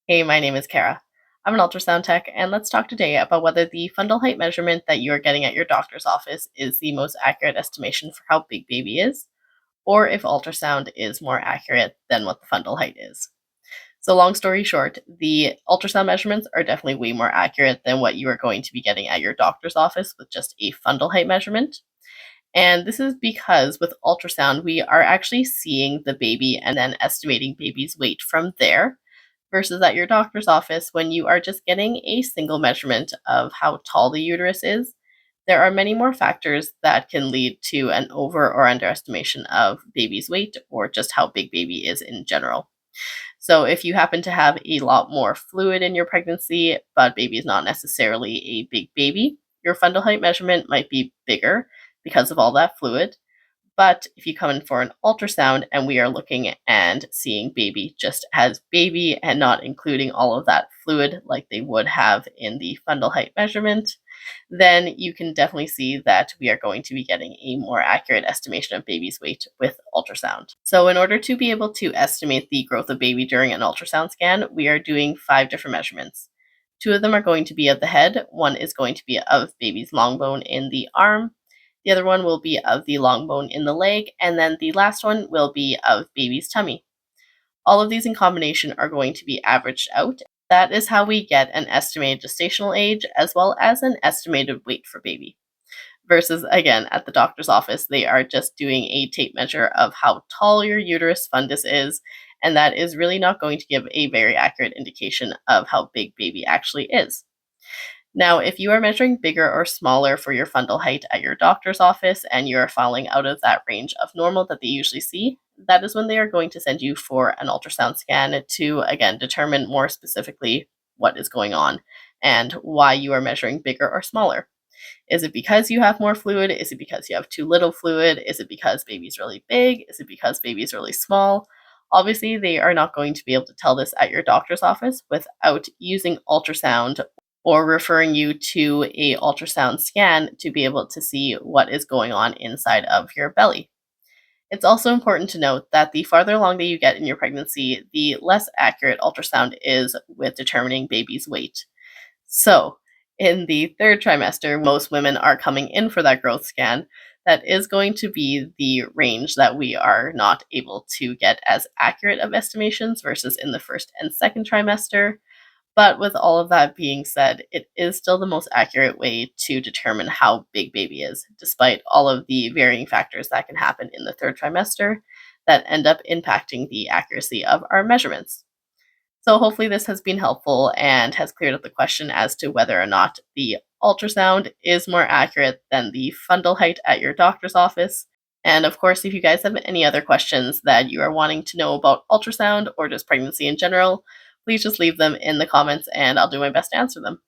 Hey, my name is Kara. I'm an ultrasound tech, and let's talk today about whether the fundal height measurement that you're getting at your doctor's office is the most accurate estimation for how big baby is, or if ultrasound is more accurate than what the fundal height is. So, long story short, the ultrasound measurements are definitely way more accurate than what you are going to be getting at your doctor's office with just a fundal height measurement. And this is because with ultrasound, we are actually seeing the baby and then estimating baby's weight from there, versus at your doctor's office when you are just getting a single measurement of how tall the uterus is. There are many more factors that can lead to an over or underestimation of baby's weight or just how big baby is in general. So, if you happen to have a lot more fluid in your pregnancy, but baby is not necessarily a big baby, your fundal height measurement might be bigger because of all that fluid. But if you come in for an ultrasound and we are looking and seeing baby just as baby and not including all of that fluid like they would have in the fundal height measurement, then you can definitely see that we are going to be getting a more accurate estimation of baby's weight with ultrasound. So, in order to be able to estimate the growth of baby during an ultrasound scan, we are doing 5 different measurements. Two of them are going to be of the head, one is going to be of baby's long bone in the arm, the other one will be of the long bone in the leg, and then the last one will be of baby's tummy. All of these in combination are going to be averaged out. That is how we get an estimated gestational age as well as an estimated weight for baby. Versus, again, at the doctor's office, they are just doing a tape measure of how tall your uterus fundus is, and that is really not going to give a very accurate indication of how big baby actually is. Now, if you are measuring bigger or smaller for your fundal height at your doctor's office and you're falling out of that range of normal that they usually see, that is when they are going to send you for an ultrasound scan to, again, determine more specifically what is going on and why you are measuring bigger or smaller. Is it because you have more fluid? Is it because you have too little fluid? Is it because baby's really big? Is it because baby's really small? Obviously, they are not going to be able to tell this at your doctor's office without using ultrasound or referring you to a ultrasound scan to be able to see what is going on inside of your belly. It's also important to note that the farther along that you get in your pregnancy, the less accurate ultrasound is with determining baby's weight. So, in the third trimester, most women are coming in for that growth scan. That is going to be the range that we are not able to get as accurate of estimations versus in the first and second trimester. But with all of that being said, it is still the most accurate way to determine how big baby is, despite all of the varying factors that can happen in the third trimester that end up impacting the accuracy of our measurements. So, hopefully, this has been helpful and has cleared up the question as to whether or not the ultrasound is more accurate than the fundal height at your doctor's office. And of course, if you guys have any other questions that you are wanting to know about ultrasound or just pregnancy in general, please just leave them in the comments and I'll do my best to answer them.